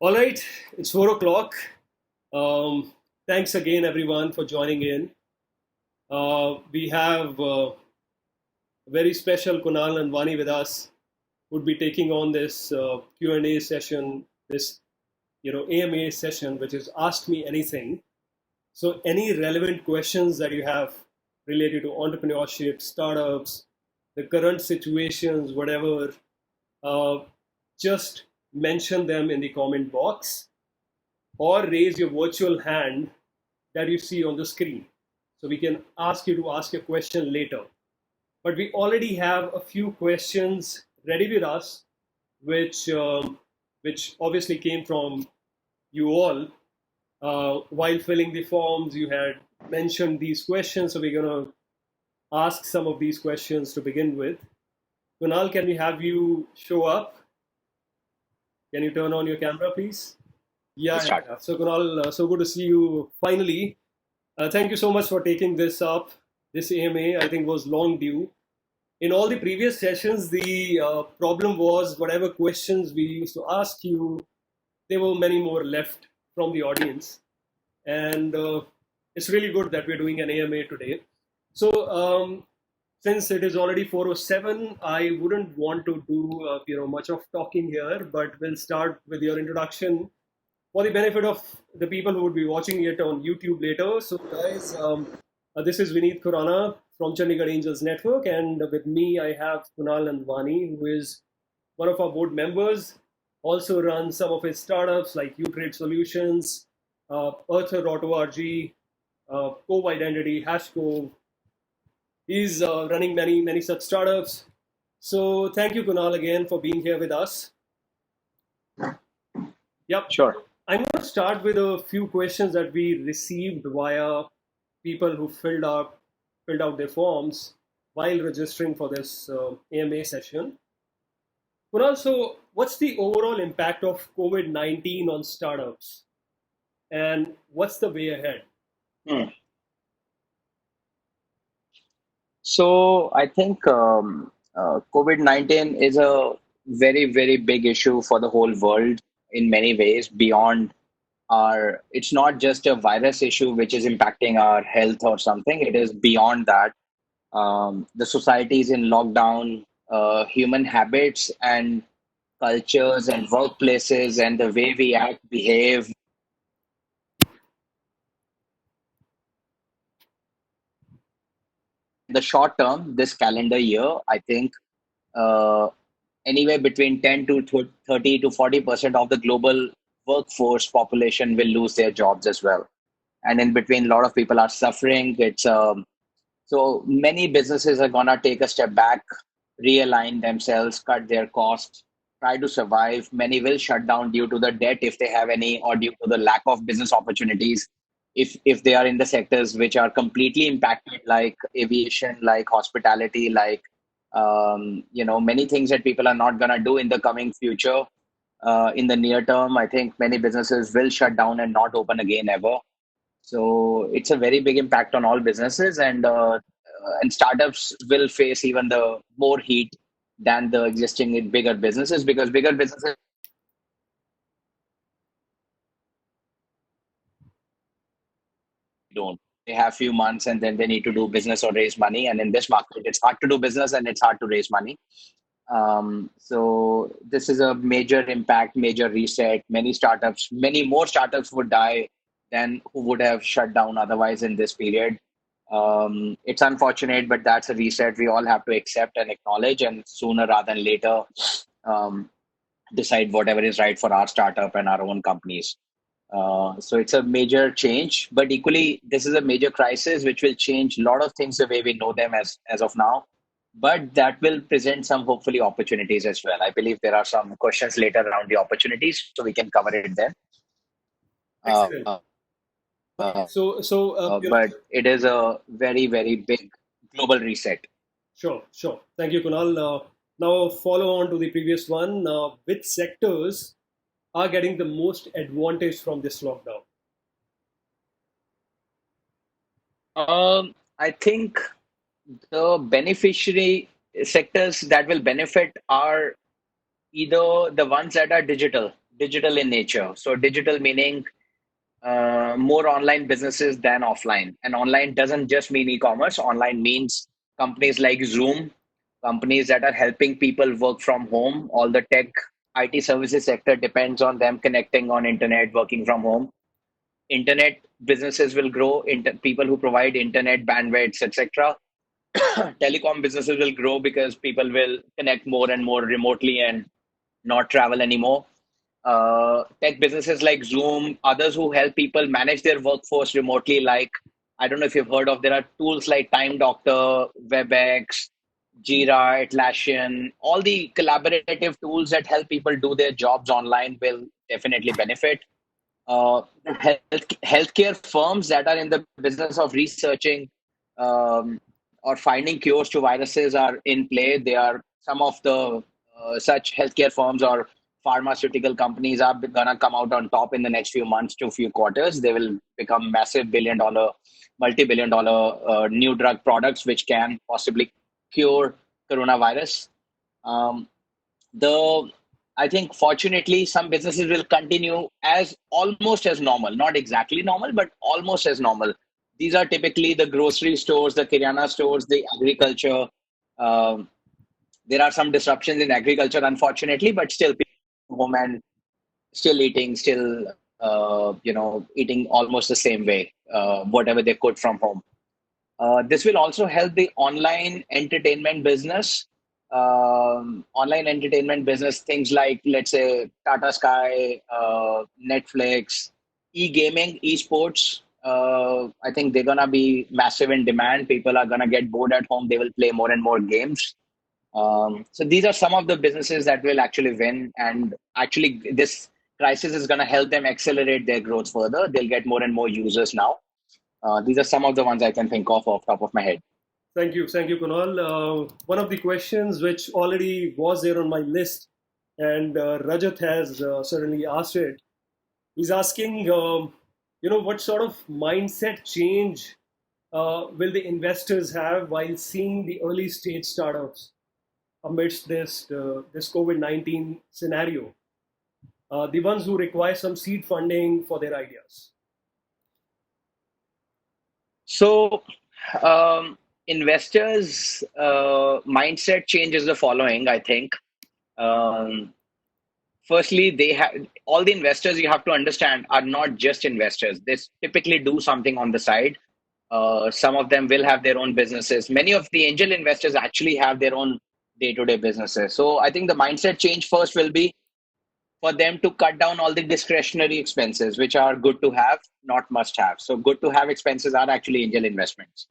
All right, it's 4 o'clock. Um, Thanks again, everyone, for joining in. We have a very special Kunal Nandwani with us, would be taking on this Q&A session, this AMA session, which is Ask Me Anything. So, any relevant questions that you have related to entrepreneurship, startups, the current situations, whatever, uh, just mention them in the comment box or raise your virtual hand that you see on the screen. So we can ask you to ask a question later. But we already have a few questions ready with us, which obviously came from you all. While filling the forms, you had mentioned these questions, so we're going to ask some of these questions to begin with. Kunal, can we have you show up? Can you turn on your camera, please? We'll Yeah, start. yeah. So Kunal, so good to see you finally. Thank you so much for taking this up. This AMA, I think, was long due. In all the previous sessions, the problem was whatever questions we used to ask you, there were many more left from the audience. And it's really good that we're doing an AMA today. So, since it is already 4:07, I wouldn't want to do much of talking here, but we'll start with your introduction for the benefit of the people who would be watching it on YouTube later. So, guys, this is Vineet Khurana from Chandigarh Angels Network, and with me I have Kunal Nandwani, who is one of our board members, also runs some of his startups like uTrade Solutions, Earther.org, Cove Identity, Hashcove. He's running many such startups. So thank you, Kunal, again for being here with us. Yep. Sure. I'm going to start with a few questions that we received via people who filled out their forms while registering for this AMA session. Kunal, so what's the overall impact of COVID-19 on startups, and what's the way ahead? Hmm. So I think COVID-19 is a very, very big issue for the whole world in many ways beyond it's not just a virus issue which is impacting our health or something. It is beyond that. The society is in lockdown, human habits and cultures and workplaces and the way we act, behave. In the short term, this calendar year, I think uh, anywhere between 10 to 30 to 40% of the global workforce population will lose their jobs as well. And in between, a lot of people are suffering. It's So many businesses are gonna take a step back, realign themselves, cut their costs, try to survive. Many will shut down due to the debt if they have any, or due to the lack of business opportunities. If they are in the sectors which are completely impacted, like aviation, like hospitality, like many things that people are not gonna do in the coming future. In the near term, I think many businesses will shut down and not open again ever. So it's a very big impact on all businesses, and startups will face even the more heat than the existing bigger businesses, because bigger businesses don't. They have few months and then they need to do business or raise money. And in this market, it's hard to do business and it's hard to raise money. So this is a major impact, major reset. Many more startups would die than who would have shut down otherwise in this period. It's unfortunate, but that's a reset we all have to accept and acknowledge, and sooner rather than later, um, decide whatever is right for our startup and our own companies. So it's a major change, but equally, this is a major crisis which will change a lot of things the way we know them as of now. But that will present some hopefully opportunities as well. I believe there are some questions later around the opportunities, so we can cover it then. Uh, Excellent. uh, Okay, so but it is a very, very big global reset. sure. Thank you, Kunal. Now, follow on to the previous one. Which sectors are getting the most advantage from this lockdown? I think the beneficiary sectors that will benefit are either the ones that are digital. digital in nature. So digital meaning more online businesses than offline. And online doesn't just mean e-commerce. Online means companies like Zoom, companies that are helping people work from home. All the tech, IT services sector depends on them connecting on internet, working from home. Internet businesses will grow. People who provide internet bandwidths, etc. Telecom businesses will grow because people will connect more and more remotely and not travel anymore. Tech businesses like Zoom, others who help people manage their workforce remotely, like, I don't know if you've heard of, there are tools like Time Doctor, WebEx, Jira, Atlassian, all the collaborative tools that help people do their jobs online will definitely benefit. Healthcare firms that are in the business of researching or finding cures to viruses are in play. They are some of the such healthcare firms or pharmaceutical companies are gonna come out on top in the next few months to few quarters. They will become massive billion-dollar, multi-billion-dollar new drug products which can possibly cure coronavirus. Um, the I think fortunately some businesses will continue as almost as normal, not exactly normal, but almost as normal. These are typically the grocery stores, the kirana stores, the agriculture. Um, there are some disruptions in agriculture, unfortunately, but still people go home and still eating, still eating almost the same way, whatever they could from home. This will also help the online entertainment business, things like, let's say, Tata Sky, Netflix, e-gaming, esports. I think they're gonna be massive in demand. People are gonna get bored at home. They will play more and more games. So these are some of the businesses that will actually win, and actually this crisis is gonna help them accelerate their growth further. They'll get more and more users now. These are some of the ones I can think of off top of my head. Thank you, Kunal. One of the questions which already was there on my list, and Rajat has certainly asked it. He's asking, what sort of mindset change will the investors have while seeing the early stage startups amidst this COVID-19 scenario? The ones who require some seed funding for their ideas. So, investors' mindset change is the following, I think. Um, Firstly, they have all the investors you have to understand are not just investors. They typically do something on the side. Some of them will have their own businesses. Many of the angel investors actually have their own day-to-day businesses. So I think the mindset change first will be for them to cut down all the discretionary expenses, which are good to have, not must have. So good to have expenses are actually angel investments.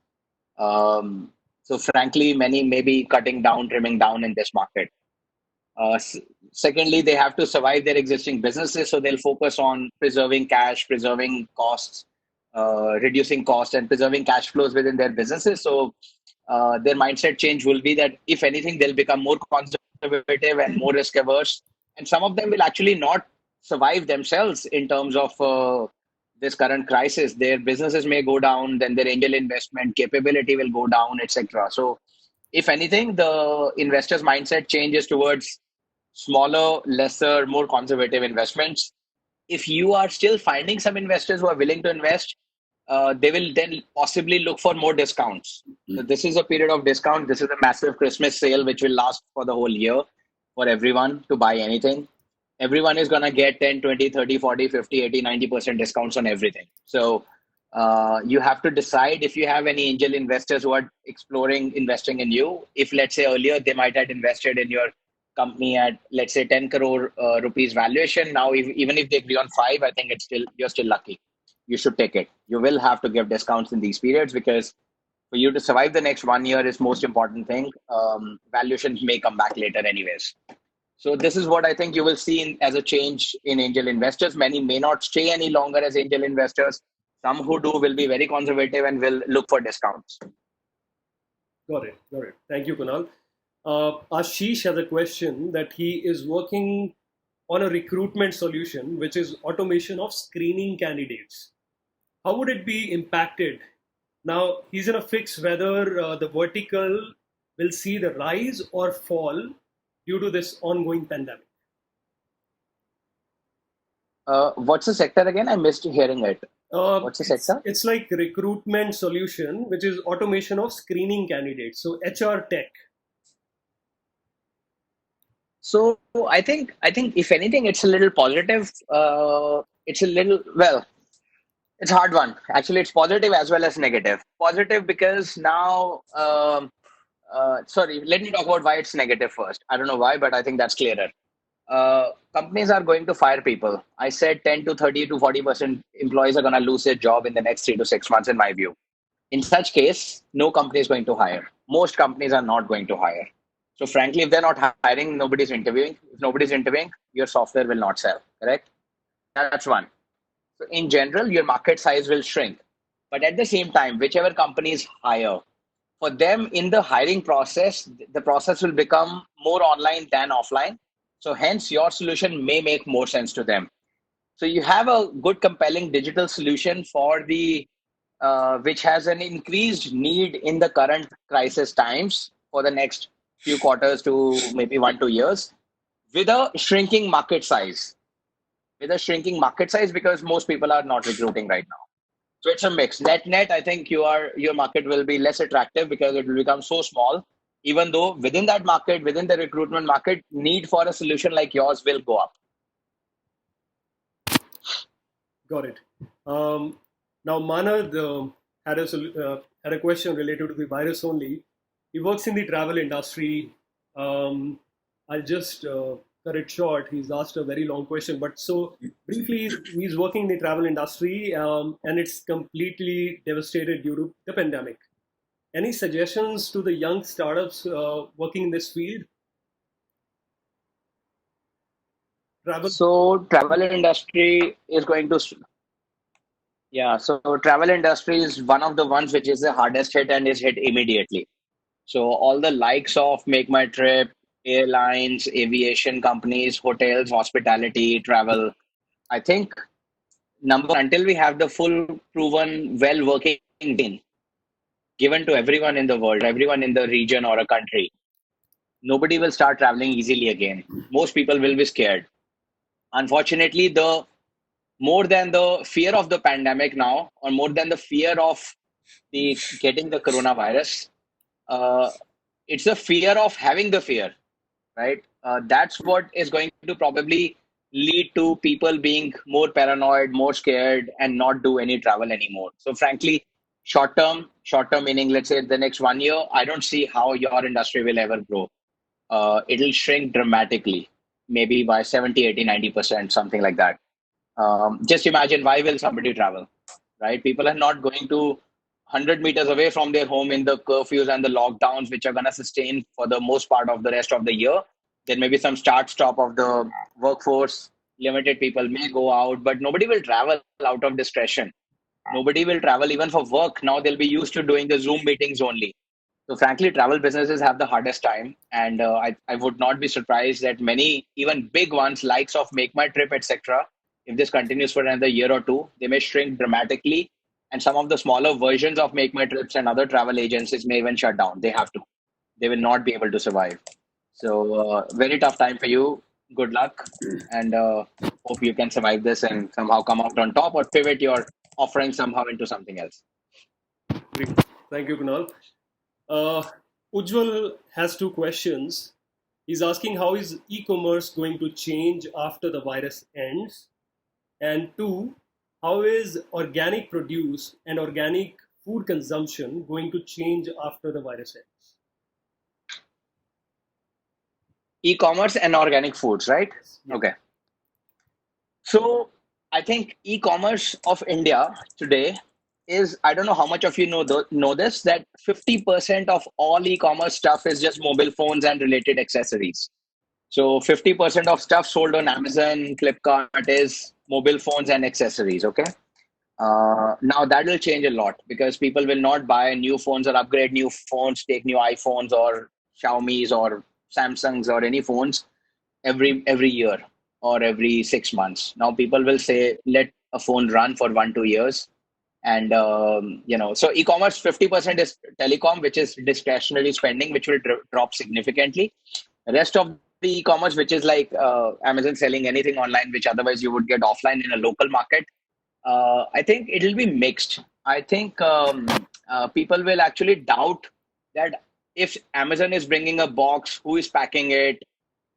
So frankly, many may be cutting down, trimming down in this market. Uh, s- Secondly, they have to survive their existing businesses, so they'll focus on preserving cash, preserving costs, reducing costs, and preserving cash flows within their businesses. So their mindset change will be that if anything, they'll become more conservative and more risk averse. And some of them will actually not survive themselves in terms of this current crisis. Their businesses may go down, then their angel investment capability will go down, etc. So if anything, the investor's mindset changes towards smaller, lesser, more conservative investments. If you are still finding some investors who are willing to invest, they will then possibly look for more discounts. So this is a period of discount. This is a massive Christmas sale, which will last for the whole year for everyone to buy anything. Everyone is going to get 10, 20, 30, 40, 50, 80, 90% discounts on everything. So you have to decide if you have any angel investors who are exploring investing in you. If, let's say, earlier they might have invested in your company at, let's say, 10 crore rupees valuation. Now, even if they agree on five, I think you're still lucky. You should take it. You will have to give discounts in these periods because for you to survive the next 1 year is most important thing. Valuations may come back later anyways. So this is what I think you will see as a change in angel investors. Many may not stay any longer as angel investors. Some who do will be very conservative and will look for discounts. Got it. Got it. Thank you, Kunal. Ashish has a question that he is working on a recruitment solution, which is automation of screening candidates. How would it be impacted? Now, he's in a fix whether the vertical will see the rise or fall due to this ongoing pandemic. What's the sector again? I missed hearing it. What's the It's sector? it's like recruitment solution, which is automation of screening candidates. So HR tech. So I think if anything, it's a little positive. It's a little well. It's a hard one. Actually, it's positive as well as negative. Positive because now, sorry, let me talk about why it's negative first. I don't know why, but I think that's clearer. Companies are going to fire people. I said 10 to 30 to 40% employees are going to lose their job in the next 3 to 6 months, in my view. In such case, no company is going to hire. Most companies are not going to hire. So frankly, if they're not hiring, nobody's interviewing. If nobody's interviewing, your software will not sell. Correct? That's one. So in general, your market size will shrink. But at the same time, whichever companies hire, for them in the hiring process, the process will become more online than offline. So hence, your solution may make more sense to them. So you have a good, compelling digital solution for the which has an increased need in the current crisis times for the next few quarters to maybe 1 2 years with a shrinking market size. With a shrinking market size because most people are not recruiting right now. So it's a mix. Net net, I think your market will be less attractive because it will become so small. Even though within that market, within the recruitment market, need for a solution like yours will go up. Got it. Um, Now, Manad had a question related to the virus only. He works in the travel industry. Um, I'll just cut it short. He's asked a very long question, but so briefly, he's working in the travel industry, and it's completely devastated due to the pandemic. Any suggestions to the young startups working in this field? Travel. So travel industry is going to yeah. So travel industry is one of the ones which is the hardest hit and is hit immediately. So all the likes of Make My Trip, airlines, aviation companies, hotels, hospitality, travel. I think number until we have the full proven well working team given to everyone in the world, everyone in the region or a country, nobody will start traveling easily again. Most people will be scared. Unfortunately, the more than the fear of the pandemic now, or more than the fear of the getting the coronavirus, uh, it's the fear of having the fear, right? That's what is going to probably lead to people being more paranoid, more scared, and not do any travel anymore. So, frankly, short term meaning, let's say the next 1 year, I don't see how your industry will ever grow. It'll shrink dramatically, maybe by 70, 80, 90%, something like that. Just imagine why will somebody travel, right? People are not going to 100 meters away from their home in the curfews and the lockdowns, which are going to sustain for the most part of the rest of the year. There may be some start stop of the workforce. Limited people may go out, but nobody will travel out of discretion. Nobody will travel even for work. Now they'll be used to doing the Zoom meetings only. So frankly, travel businesses have the hardest time, and I would not be surprised that many, even big ones, likes of Make My Trip, etc., if this continues for another year or two, they may shrink dramatically, and some of the smaller versions of Make My Trips and other travel agencies may even shut down. They have to. They will not be able to survive. So very tough time for you. Good luck, and hope you can survive this and somehow come out on top or pivot your offering somehow into something else. Great. Thank you, Kunal. Uh, Ujjwal has two questions. He's asking how is e-commerce going to change after the virus ends? And two, how is organic produce and organic food consumption going to change after the virus ends? E-commerce and organic foods, right? Yes. Yeah. Okay. So I think e-commerce of India today is, I don't know how much of you know this, that 50% of all e-commerce stuff is just mobile phones and related accessories. So 50% of stuff sold on Amazon, Flipkart is mobile phones and accessories. Okay. Now that will change a lot because people will not buy new phones or upgrade new phones, take new iPhones or Xiaomi's or Samsungs or any phones every year or every 6 months. Now people will say, let a phone run for 1 2 years, and so e-commerce 50% is telecom, which is discretionary spending, which will drop significantly. The rest of e-commerce, which is like Amazon selling anything online, which otherwise you would get offline in a local market. I think it'll be mixed. I think people will actually doubt that if Amazon is bringing a box, who is packing it?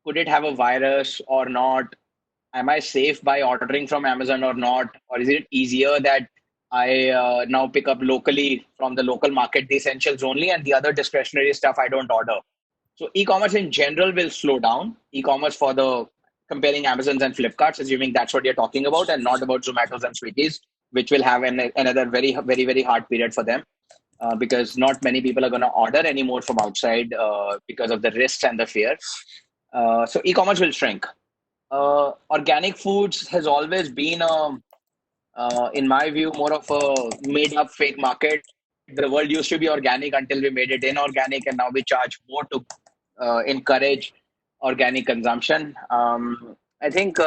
Could it have a virus or not? Am I safe by ordering from Amazon or not? Or is it easier that I now pick up locally from the local market, the essentials only, and the other discretionary stuff I don't order? So e-commerce in general will slow down. E-commerce for the comparing Amazons and Flipkarts, assuming that's what you're talking about, and not about Zomatos and Swiggies, which will have another very hard period for them because not many people are going to order anymore from outside because of the risks and the fear. So e-commerce will shrink. Organic foods has always been in my view, more of a made up fake market. The world used to be organic until we made it inorganic, and now we charge more to encourage organic consumption. I think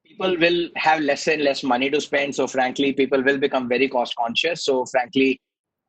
people will have less and less money to spend. So, frankly, people will become very cost conscious. So, frankly,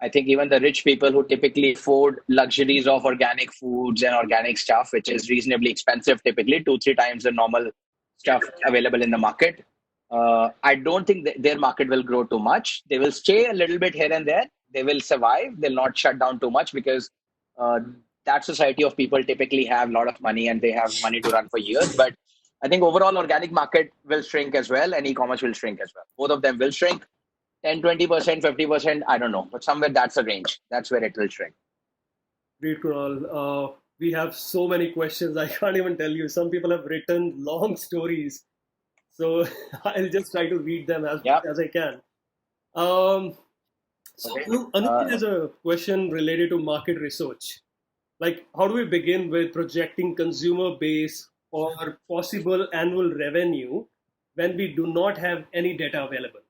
I think even the rich people who typically afford luxuries of organic foods and organic stuff, which is reasonably expensive, typically 2-3 times the normal stuff available in the market, I don't think their market will grow too much. They will stay a little bit here and there. They will survive. They'll not shut down too much because uh, that society of people typically have a lot of money and they have money to run for years. But I think overall organic market will shrink as well and e-commerce will shrink as well. Both of them will shrink 10, 20%, 50%. I don't know, but somewhere that's a range. That's where it will shrink. Great, Kunal. We have so many questions. I can't even tell you. Some people have written long stories. So I'll just try to read them as Yeah. much as I can. Um, so Okay. Anup has a question related to market research. Like, how do we begin with projecting consumer base or possible annual revenue when we do not have any data available?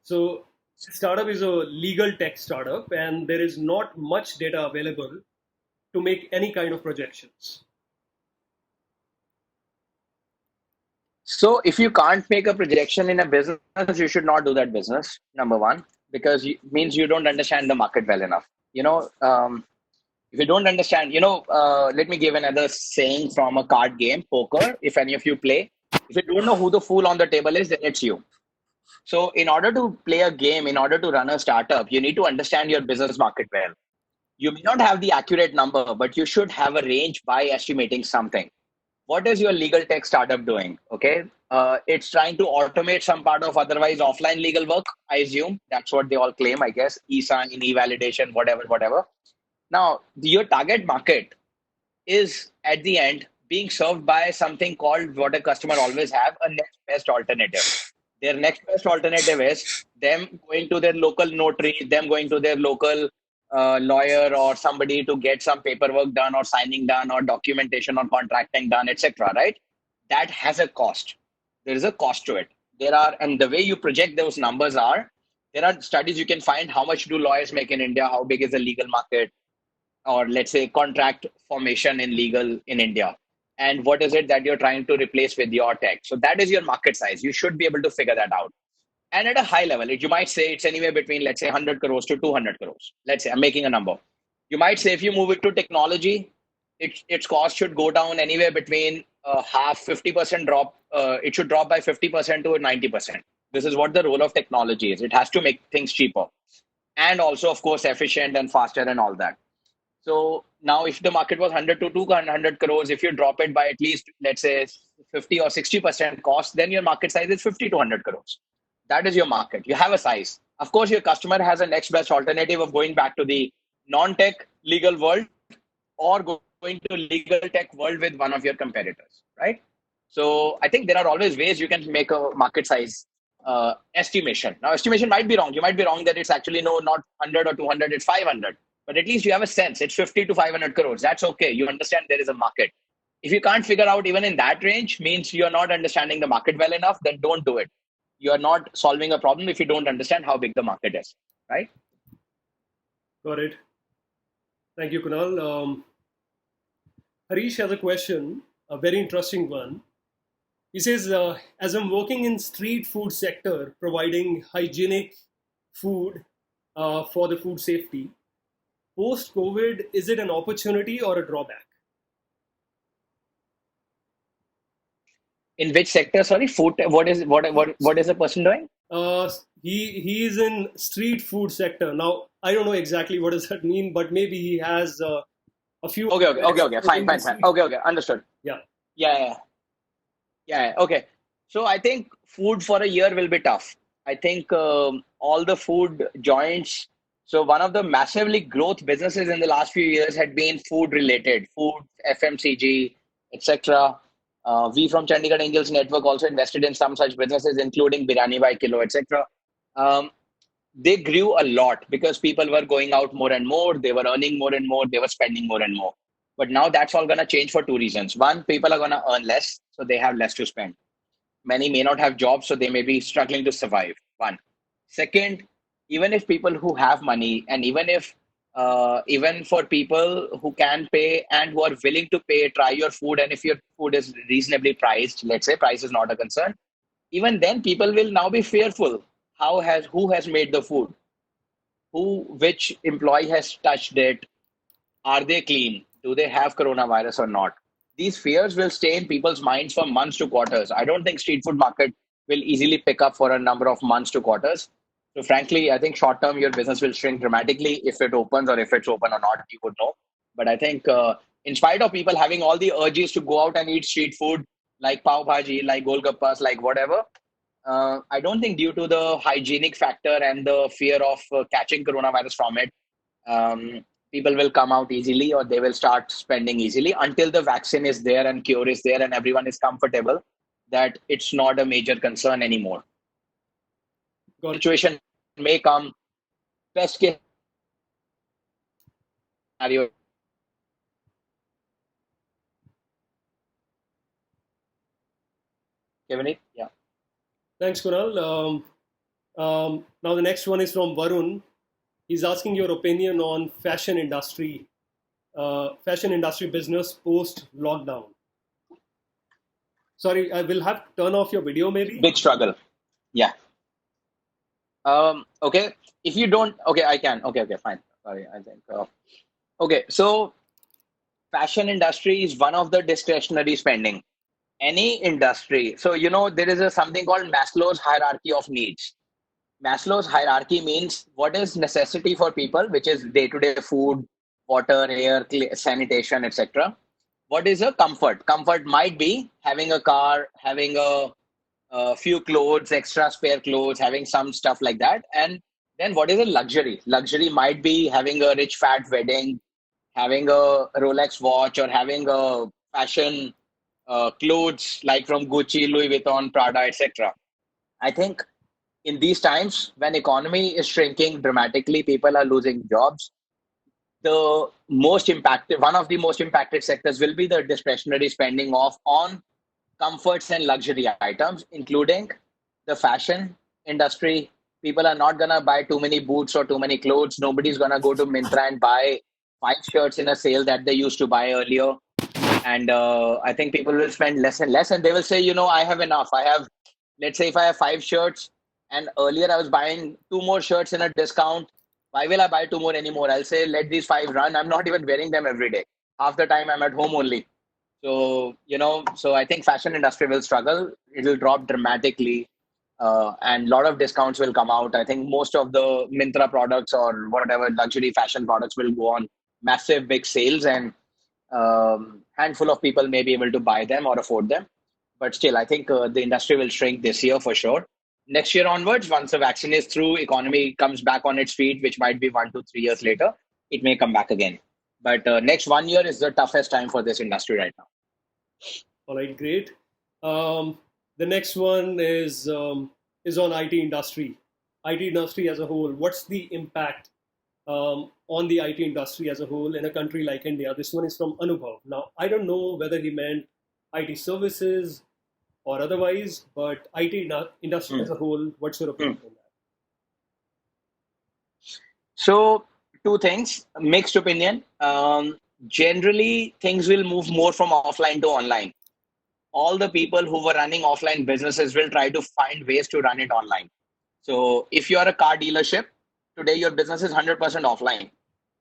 So, startup is a legal tech startup, and there is not much data available to make any kind of projections. So if you can't make a projection in a business, you should not do that business. Number one, because it means you don't understand the market well enough. If you don't understand, let me give another saying from a card game, poker. If any of you play, if you don't know who the fool on the table is, then it's you. So in order to play a game, in order to run a startup, you need to understand your business market well. You may not have the accurate number, but you should have a range by estimating something. What is your legal tech startup doing? Okay. It's trying to automate some part of otherwise offline legal work, I assume. That's what they all claim, I guess. E-sign, e-validation, whatever. Now, your target market is at the end being served by something called what a customer always have, a next best alternative. Their next best alternative is them going to their local notary, them going to their local lawyer or somebody to get some paperwork done or signing done or documentation or contracting done, etc. Right? That has a cost. There is a cost to it. And the way you project those numbers are, there are studies you can find how much do lawyers make in India, how big is the legal market, or let's say contract formation in legal in India. And what is it that you're trying to replace with your tech? So that is your market size. You should be able to figure that out. And at a high level, you might say it's anywhere between, let's say, 100 crores to 200 crores. Let's say I'm making a number. You might say if you move it to technology, its cost should go down anywhere between half, 50% drop. It should drop by 50% to 90%. This is what the role of technology is. It has to make things cheaper and also, of course, efficient and faster and all that. So now if the market was 100 to 200 crores, if you drop it by at least, let's say 50 or 60% cost, then your market size is 50 to 100 crores. That is your market. You have a size. Of course, your customer has a next best alternative of going back to the non-tech legal world or going to legal tech world with one of your competitors, right? So I think there are always ways you can make a market size estimation. Now, estimation might be wrong. You might be wrong that it's actually no, not 100 or 200, it's 500. But at least you have a sense. It's 50 to 500 crores. That's okay. You understand there is a market. If you can't figure out even in that range, means you're not understanding the market well enough, then don't do it. You are not solving a problem if you don't understand how big the market is, right? Got it. Thank you, Kunal. Harish has a question, a very interesting one. He says, as I'm working in street food sector, providing hygienic food for the food safety, post COVID, is it an opportunity or a drawback? In which sector? Sorry, food. What is the person doing? Uh, he is in street food sector. Now I don't know exactly what does that mean, but maybe he has a few outlets Fine, in the fine, fine. street. Okay, understood. Yeah, Yeah, yeah, okay. So I think food for a year will be tough. I think all the food joints. So one of the massively growth businesses in the last few years had been food related, food, FMCG, etc. We from Chandigarh Angels Network also invested in some such businesses, including Biryani by Kilo, etc. Um, they grew a lot because people were going out more and more, they were earning more and more, they were spending more and more. But now that's all going to change for two reasons. One, people are going to earn less, so they have less to spend. Many may not have jobs, so they may be struggling to survive. One. Second, even if people who have money, and even for people who can pay and who are willing to pay, try your food, and if your food is reasonably priced, let's say price is not a concern, even then people will now be fearful. Who has made the food? Which employee has touched it? Are they clean? Do they have coronavirus or not? These fears will stay in people's minds for months to quarters. I don't think street food market will easily pick up for a number of months to quarters. So frankly, I think short term your business will shrink dramatically if it opens, or if it's open or not, you would know. But I think in spite of people having all the urges to go out and eat street food like pav bhaji, like golgappas, like whatever, I don't think due to the hygienic factor and the fear of catching coronavirus from it, people will come out easily, or they will start spending easily until the vaccine is there and cure is there and everyone is comfortable that it's not a major concern anymore. got it. Situation may come, best case scenario. Vineet? Yeah. Thanks, Kunal. Now the next one is from Varun. He's asking your opinion on fashion industry business post lockdown. Sorry, I will have to turn off your video maybe. Big struggle. Yeah. Okay. If you don't, okay, I can. Okay, fine. Sorry, I think. Okay, so fashion industry is one of the discretionary spending. Any industry. So, there is something called Maslow's hierarchy of needs. Maslow's hierarchy means what is necessity for people, which is day-to-day food, water, air, sanitation, etc. What is a comfort? Comfort might be having a car, having a few clothes, extra spare clothes, having some stuff like that. And then what is a luxury? Luxury might be having a rich fat wedding, having a Rolex watch, or having a fashion clothes like from Gucci, Louis Vuitton, Prada, etc. I think in these times when economy is shrinking dramatically, people are losing jobs. One of the most impacted sectors will be the discretionary spending of on comforts and luxury items, including the fashion industry. People are not gonna buy too many boots or too many clothes. Nobody's gonna go to Mintra and buy five shirts in a sale that they used to buy earlier. And I think people will spend less and less, and they will say, I have enough. Let's say if I have five shirts, and earlier I was buying two more shirts in a discount. Why will I buy two more anymore? I'll say, let these five run. I'm not even wearing them every day. Half the time I'm at home only. So, so I think fashion industry will struggle. It will drop dramatically. And a lot of discounts will come out. I think most of the Mintra products or whatever luxury fashion products will go on massive big sales, and handful of people may be able to buy them or afford them. But still, I think the industry will shrink this year for sure. Next year onwards, once the vaccine is through, economy comes back on its feet, which might be 1 to 3 years later, it may come back again. But next 1 year is the toughest time for this industry right now. All right, great. The next one is on IT industry. IT industry as a whole. What's the impact on the IT industry as a whole in a country like India? This one is from Anubhav. Now, I don't know whether he meant IT services or otherwise, but IT industry as a whole. What's your opinion on that? So, two things, mixed opinion. Generally, things will move more from offline to online. All the people who were running offline businesses will try to find ways to run it online. So if you're a car dealership, today your business is 100% offline.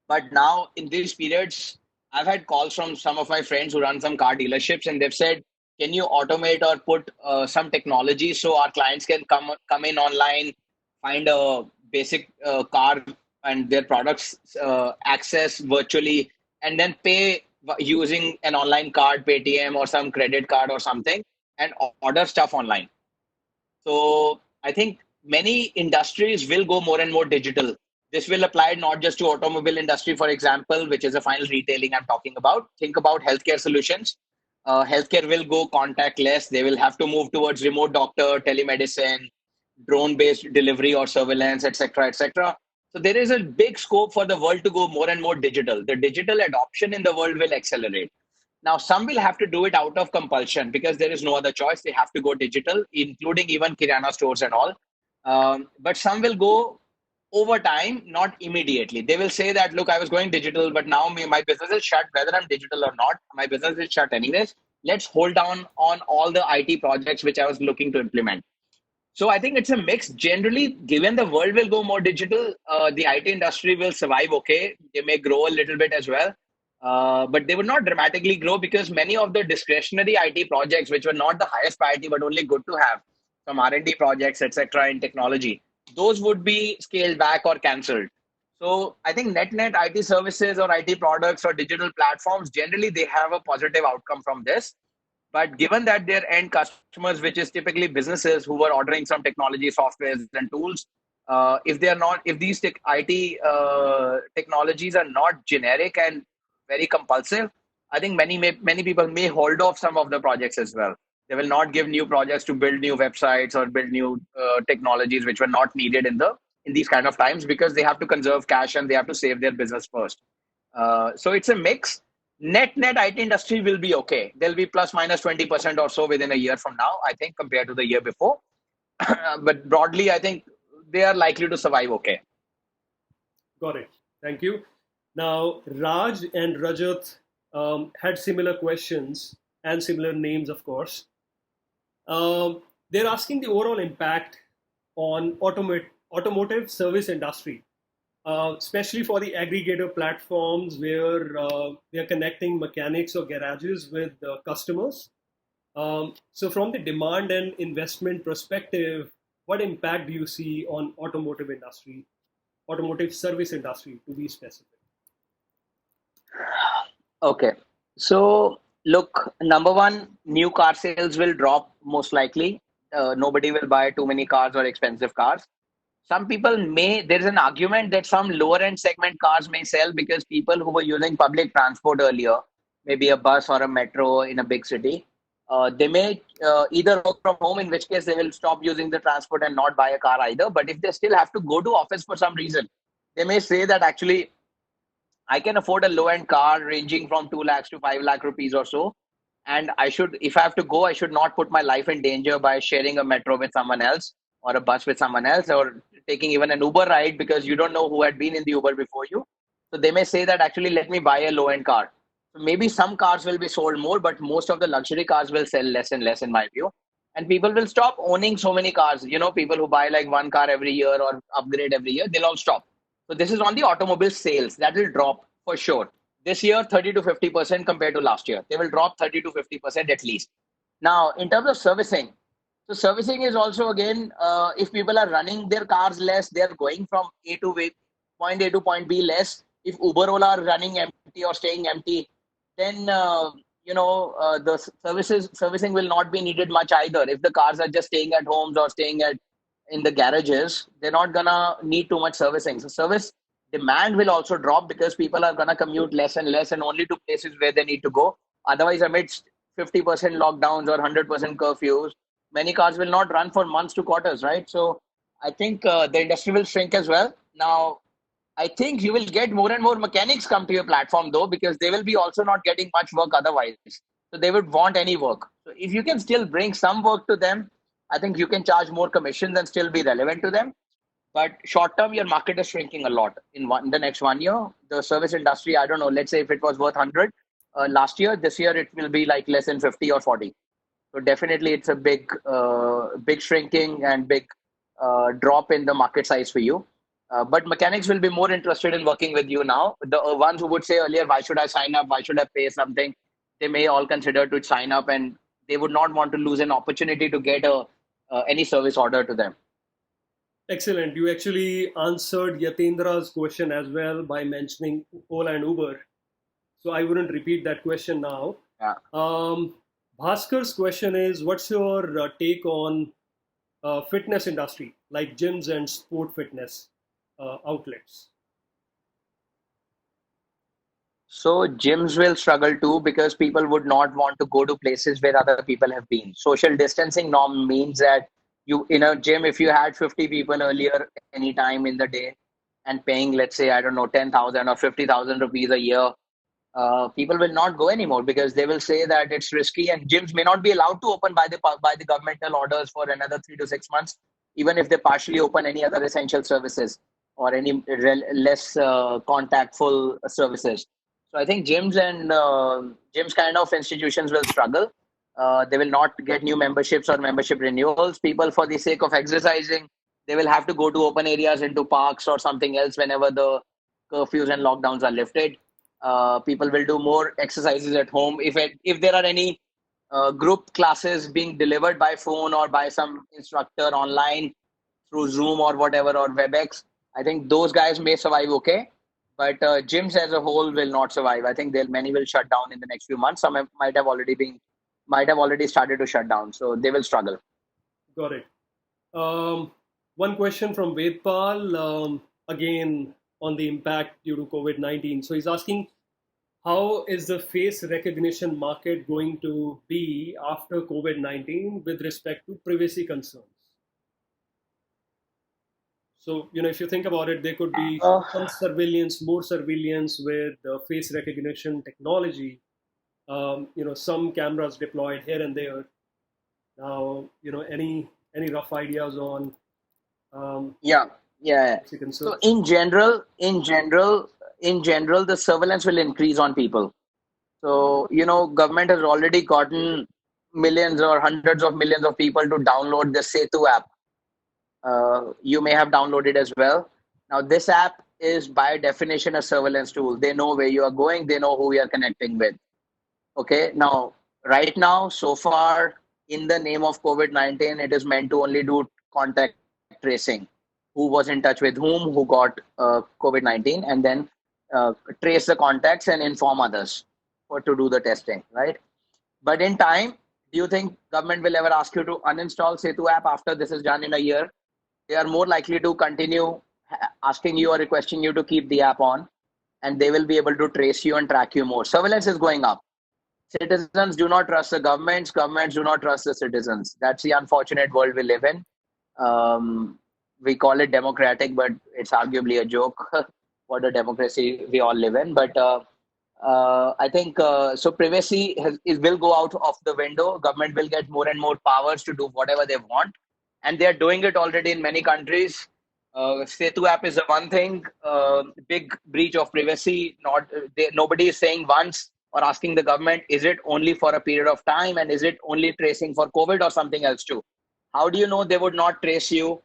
But now in these periods, I've had calls from some of my friends who run some car dealerships, and they've said can you automate or put some technology so our clients can come in online, find a basic car and their products access virtually, and then pay using an online card, Paytm or some credit card or something, and order stuff online. So I think many industries will go more and more digital. This will apply not just to automobile industry, for example, which is the final retailing I'm talking about. Think about healthcare solutions. Healthcare will go contactless. They will have to move towards remote doctor, telemedicine, drone-based delivery or surveillance, etc., etc. So there is a big scope for the world to go more and more digital. The digital adoption in the world will accelerate. Now, some will have to do it out of compulsion because there is no other choice. They have to go digital, including even Kirana stores and all. But some will go over time, not immediately. They will say that, look, I was going digital, but now my business is shut, whether I'm digital or not. My business is shut anyways. Let's hold down on all the IT projects which I was looking to implement. So I think it's a mix. Generally, given the world will go more digital, the IT industry will survive okay. They may grow a little bit as well, but they would not dramatically grow because many of the discretionary IT projects, which were not the highest priority but only good to have, some R&D projects, etc., in technology, those would be scaled back or cancelled. So I think net IT services or IT products or digital platforms generally they have a positive outcome from this, but given that their end customers, which is typically businesses who were ordering some technology softwares and tools, if they are not, if these IT technologies are not generic and very compulsive, I think many people may hold off some of the projects as well. They will not give new projects to build new websites or build new technologies which were not needed in these kind of times because they have to conserve cash and they have to save their business first. So it's a mix. Net IT industry will be okay. There'll be plus minus 20% or so within a year from now, I think, compared to the year before. But broadly, I think they are likely to survive okay. Got it. Thank you. Now, Raj and Rajat had similar questions and similar names, of course. They're asking the overall impact on automotive service industry, especially for the aggregator platforms where they are connecting mechanics or garages with customers. So, from the demand and investment perspective, what impact do you see on automotive service industry, to be specific? Okay. So, look, number one, new car sales will drop most likely. Nobody will buy too many cars or expensive cars. Some people may, there's an argument that some lower end segment cars may sell because people who were using public transport earlier, maybe a bus or a metro in a big city, they may either work from home, in which case they will stop using the transport and not buy a car either. But if they still have to go to office for some reason, they may say that actually I can afford a low end car ranging from 2 lakhs to 5 lakh rupees or so. And I should, if I have to go, I should not put my life in danger by sharing a metro with someone else or a bus with someone else or taking even an Uber ride because you don't know who had been in the Uber before you. So they may say that actually, let me buy a low end car. So maybe some cars will be sold more, but most of the luxury cars will sell less and less, in my view. And people will stop owning so many cars. You know, people who buy like one car every year or upgrade every year, they'll all stop. So this is on the automobile sales. That will drop for sure. This year, 30 to 50% compared to last year. They will drop 30 to 50% at least. Now, in terms of servicing, so servicing is also again, if people are running their cars less, they're going from point A to point B less. If Uber Ola are running empty or staying empty, then the servicing will not be needed much either. If the cars are just staying at homes or staying at in the garages, they're not gonna need too much servicing. So service demand will also drop because people are gonna commute less and less and only to places where they need to go. Otherwise, amidst 50% lockdowns or 100% curfews, many cars will not run for months to quarters, right? So I think the industry will shrink as well. Now, I think you will get more and more mechanics come to your platform though, because they will be also not getting much work otherwise. So they would want any work. So if you can still bring some work to them, I think you can charge more commissions and still be relevant to them. But short term, your market is shrinking a lot. In the next 1 year, the service industry, I don't know, let's say if it was worth 100 last year, this year it will be like less than 50 or 40. So definitely it's a big shrinking and big drop in the market size for you. But mechanics will be more interested in working with you now. The ones who would say earlier, why should I sign up? Why should I pay something? They may all consider to sign up and they would not want to lose an opportunity to get a any service order to them. Excellent. You actually answered Yatendra's question as well by mentioning Ola and Uber. So I wouldn't repeat that question now. Yeah. Bhaskar's question is, what's your take on fitness industry, like gyms and sport fitness outlets? So gyms will struggle too because people would not want to go to places where other people have been. Social distancing norm means that you in a gym, if you had 50 people earlier any time in the day and paying, let's say, I don't know, 10,000 or 50,000 rupees a year, people will not go anymore because they will say that it's risky, and gyms may not be allowed to open by the governmental orders for another 3 to 6 months, even if they partially open any other essential services or any less contactful services. So I think gyms kind of institutions will struggle. They will not get new memberships or membership renewals. People, for the sake of exercising, they will have to go to open areas, into parks or something else whenever the curfews and lockdowns are lifted. People will do more exercises at home. If there are any group classes being delivered by phone or by some instructor online through Zoom or whatever, or WebEx, I think those guys may survive okay. But gyms as a whole will not survive. I think many will shut down in the next few months. Some might have already started to shut down, so they will struggle. Got it. One question from Vedpal, again on the impact due to COVID-19. So he's asking, how is the face recognition market going to be after COVID-19 with respect to privacy concerns? So, if you think about it, there could be Uh, more surveillance with face recognition technology. Some cameras deployed here and there. Now, any rough ideas on yeah, yeah. privacy So concerns? in general, the surveillance will increase on people. So, government has already gotten millions or hundreds of millions of people to download the Setu app. You may have downloaded as well. Now, this app is by definition a surveillance tool. They know where you are going. They know who you are connecting with. Okay. Now, right now, so far, in the name of COVID-19, it is meant to only do contact tracing. Who was in touch with whom, who got COVID-19, and then trace the contacts and inform others for to do the testing, right? But in time, do you think government will ever ask you to uninstall Setu app after this is done in a year? They are more likely to continue asking you or requesting you to keep the app on, and they will be able to trace you and track you more. Surveillance is going up. Citizens do not trust the governments do not trust the citizens. That's the unfortunate world we live in. We call it democratic, but it's arguably a joke. What a democracy we all live in. But I think so. Privacy will go out of the window. Government will get more and more powers to do whatever they want, and they are doing it already in many countries. Setu app is the one thing. Big breach of privacy. Nobody is saying once or asking the government, is it only for a period of time, and is it only tracing for COVID or something else too? How do you know they would not trace you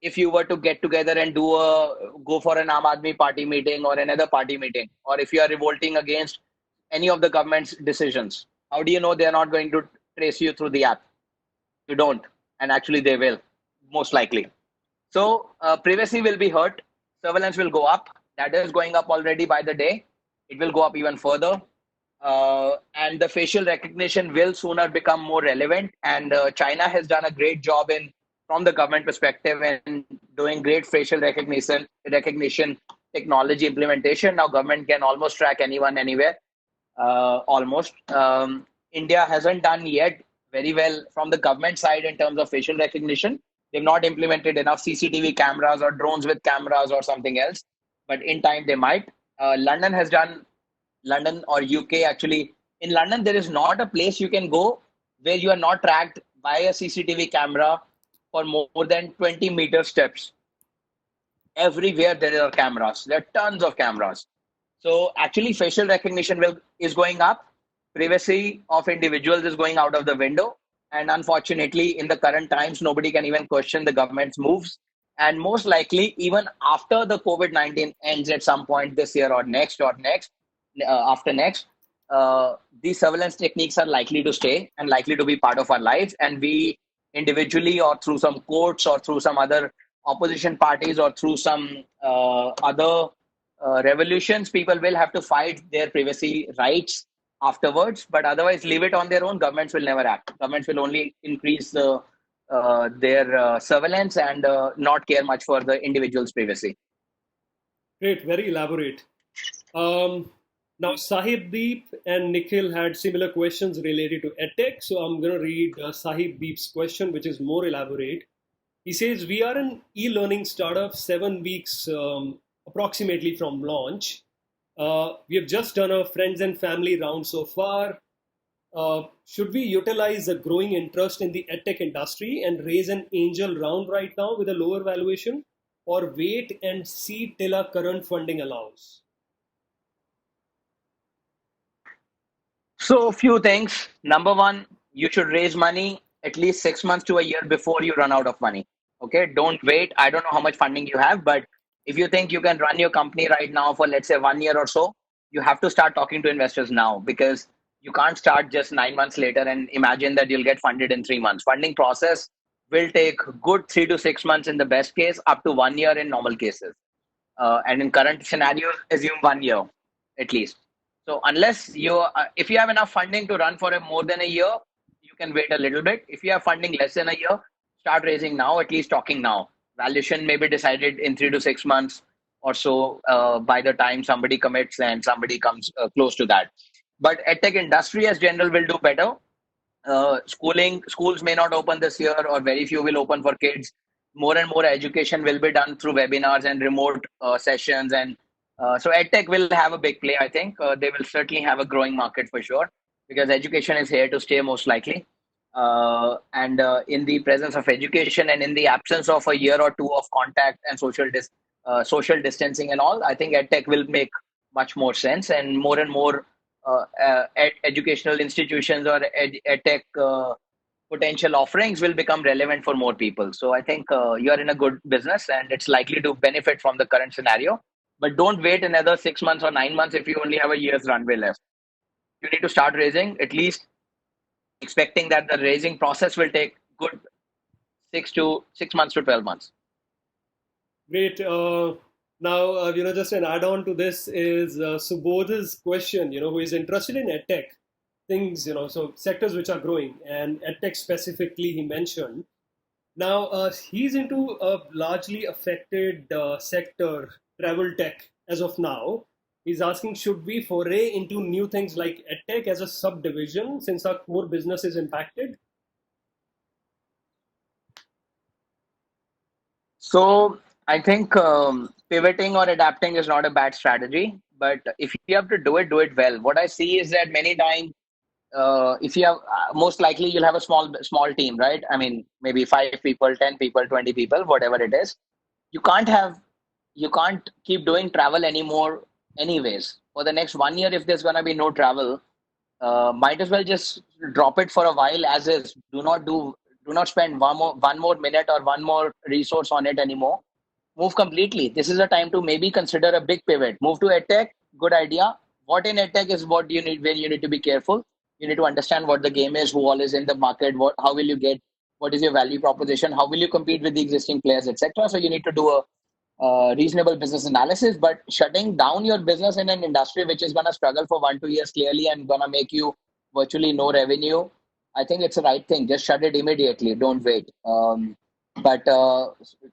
if you were to get together and go for an Aam Aadmi party meeting or another party meeting, or if you are revolting against any of the government's decisions? How do you know they are not going to trace you through the app? You don't, and actually they will, most likely. So privacy will be hurt. Surveillance will go up. That is going up already by the day. It will go up even further. And the facial recognition will sooner become more relevant. And China has done a great job from the government perspective, in doing great facial recognition technology implementation. Now government can almost track anyone anywhere. Almost. India hasn't done yet very well from the government side in terms of facial recognition. They've not implemented enough CCTV cameras or drones with cameras or something else. But in time they might. London has done London or UK actually. In London, there is not a place you can go where you are not tracked by a CCTV camera for more than 20-meter steps. Everywhere there are cameras. There are tons of cameras. So actually, facial recognition is going up. Privacy of individuals is going out of the window. And unfortunately, in the current times, nobody can even question the government's moves. And most likely, even after the COVID-19 ends at some point this year or next, after next, these surveillance techniques are likely to stay and likely to be part of our lives. And we individually, or through some courts, or through some other opposition parties, or through some other revolutions, people will have to fight their privacy rights afterwards. But otherwise, leave it on their own. Governments will never act. Governments will only increase their surveillance and not care much for the individual's privacy. Great, very elaborate. Um, Now, Sahib Deep and Nikhil had similar questions related to edtech. So I'm going to read Sahib Deep's question, which is more elaborate. He says, we are an e-learning startup 7 weeks approximately from launch. We have just done a friends and family round so far. Should we utilize a growing interest in the edtech industry and raise an angel round right now with a lower valuation, or wait and see till our current funding allows? So, a few things. Number one, you should raise money at least 6 months to a year before you run out of money. Okay, don't wait. I don't know how much funding you have, but if you think you can run your company right now for, let's say, 1 year or so, you have to start talking to investors now, because you can't start just 9 months later and imagine that you'll get funded in 3 months. Funding process will take good 3 to 6 months in the best case, up to 1 year in normal cases. And in current scenarios, assume 1 year at least. So unless if you have enough funding to run for more than a year, you can wait a little bit. If you have funding less than a year, start raising now, at least talking now. Valuation may be decided in 3 to 6 months or so, by the time somebody commits and somebody comes close to that. But edtech industry as general will do better. Schools may not open this year, or very few will open for kids. More and more education will be done through webinars and remote sessions, and so edtech will have a big play. I think they will certainly have a growing market for sure, because education is here to stay most likely. And in the presence of education, and in the absence of a year or two of contact and social distancing and all, I think edtech will make much more sense, and more educational institutions or edtech potential offerings will become relevant for more people. So I think you are in a good business, and it's likely to benefit from the current scenario. But don't wait another 6 months or 9 months if you only have a year's runway left. You need to start raising, at least expecting that the raising process will take good 6 months to 12 months. Great. Now, just an add-on to this is Subodh's question, who is interested in edtech things, so sectors which are growing, and edtech specifically he mentioned. Now, he's into a largely affected sector, travel tech, as of now. He's asking, should we foray into new things like edtech as a subdivision since our core business is impacted? So I think pivoting or adapting is not a bad strategy, but if you have to do it well. What I see is that many times, if you have, most likely you'll have a small team, right? I mean, maybe 5 people, 10 people, 20 people, whatever it is. You can't have you can't keep doing travel anymore anyways. For the next 1 year, if there's gonna be no travel, might as well just drop it for a while as is. Do not spend one more minute or one more resource on it anymore. Move completely. This is a time to maybe consider a big pivot. Move to edtech. Good idea. What in edtech is what you need, where you need to be careful. You need to understand what the game is, who all is in the market, how will you get, what is your value proposition, how will you compete with the existing players, etc. So you need to do a reasonable business analysis. But shutting down your business in an industry which is going to struggle for 1 2 years clearly and going to make you virtually no revenue, I think it's the right thing. Just shut it immediately. Don't wait. But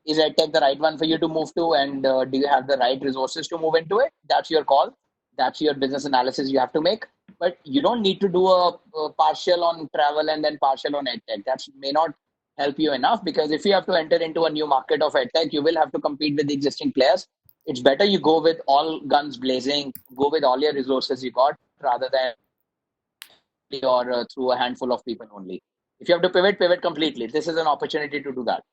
is EdTech the right one for you to move to? And do you have the right resources to move into it? That's your call. That's your business analysis you have to make. But you don't need to do a partial on travel and then partial on EdTech. That may not help you enough, because if you have to enter into a new market of EdTech, you will have to compete with the existing players. It's better you go with all guns blazing, go with all your resources you got, rather than or through a handful of people only. If you have to pivot completely. This is an opportunity to do that.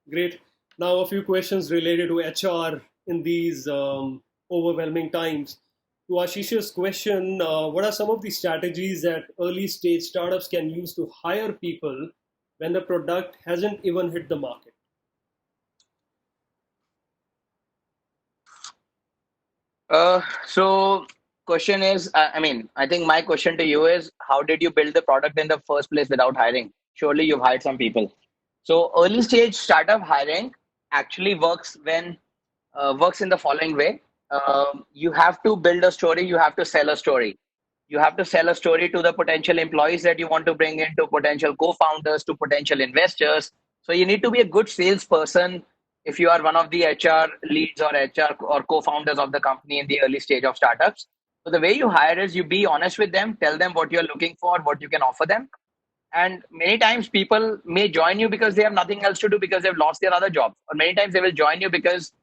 Great. Now, a few questions related to HR in these overwhelming times. To Ashish's question, what are some of the strategies that early stage startups can use to hire people when the product hasn't even hit the market? So question is, I think my question to you is, how did you build the product in the first place without hiring? Surely you've hired some people. So early stage startup hiring actually works in the following way. You have to build a story. You have to sell a story. You have to sell a story to the potential employees that you want to bring in, to potential co-founders, to potential investors. So you need to be a good salesperson if you are one of the HR leads or HR or co-founders of the company in the early stage of startups. So the way you hire is you be honest with them, tell them what you're looking for, what you can offer them. And many times people may join you because they have nothing else to do because they've lost their other jobs. Or many times they will join you because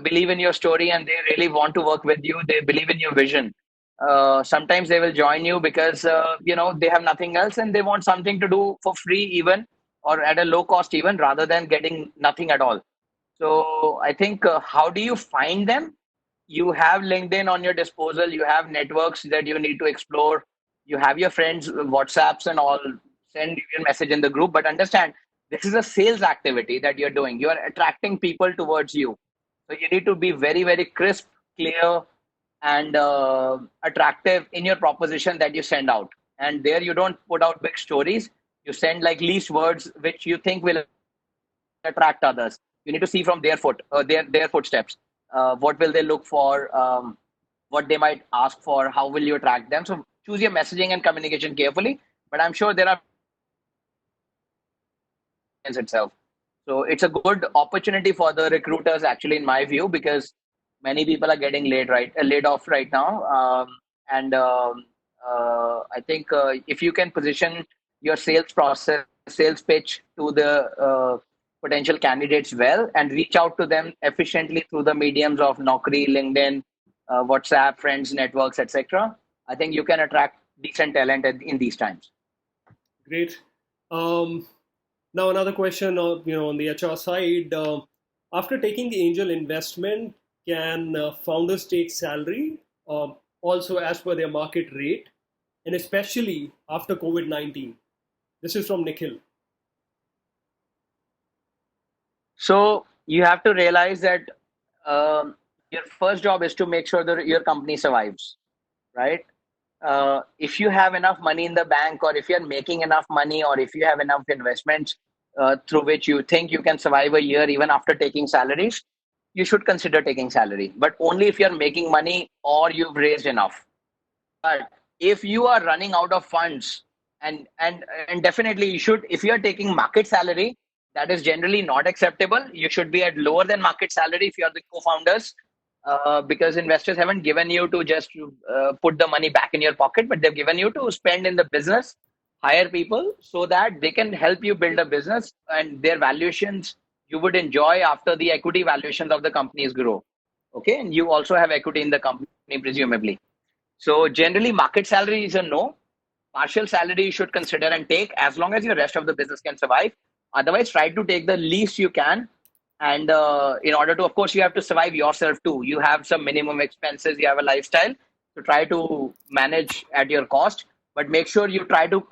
believe in your story and they really want to work with you. They believe in your vision. Sometimes they will join you because they have nothing else and they want something to do for free even, or at a low cost even, rather than getting nothing at all. So I think, how do you find them? You have LinkedIn on your disposal. You have networks that you need to explore. You have your friends WhatsApps and all. Send your message in the group, but understand, this is a sales activity that you're doing. You are attracting people towards you. So you need to be very, very crisp, clear, and attractive in your proposition that you send out. And there you don't put out big stories. You send like least words which you think will attract others. You need to see from their footsteps. What will they look for? What they might ask for? How will you attract them? So choose your messaging and communication carefully. But I'm sure there are itself. So it's a good opportunity for the recruiters, actually, in my view, because many people are getting laid off right now. And I think, if you can position your sales process, sales pitch to the potential candidates well, and reach out to them efficiently through the mediums of Naukri, LinkedIn, WhatsApp, friends, networks, etc., I think you can attract decent talent in these times. Great. Um, Now another question, on the HR side. After taking the angel investment, can founders take salary, also as per their market rate, and especially after COVID-19? This is from Nikhil. So you have to realize that your first job is to make sure that your company survives, right? If you have enough money in the bank, or if you're making enough money, or if you have enough investments through which you think you can survive a year even after taking salaries, you should consider taking salary, but only if you're making money or you've raised enough. But if you are running out of funds, and definitely you should, if you are taking market salary, that is generally not acceptable. You should be at lower than market salary if you are the co-founders, because investors haven't given you to just put the money back in your pocket, but they've given you to spend in the business, hire people so that they can help you build a business, and their valuations you would enjoy after the equity valuations of the companies grow. Okay, and you also have equity in the company, presumably. So generally, market salary is a no. Partial salary you should consider and take, as long as your rest of the business can survive. Otherwise, try to take the least you can. And in order to, of course, you have to survive yourself too. You have some minimum expenses, you have a lifestyle. So try to manage at your cost. But make sure you try to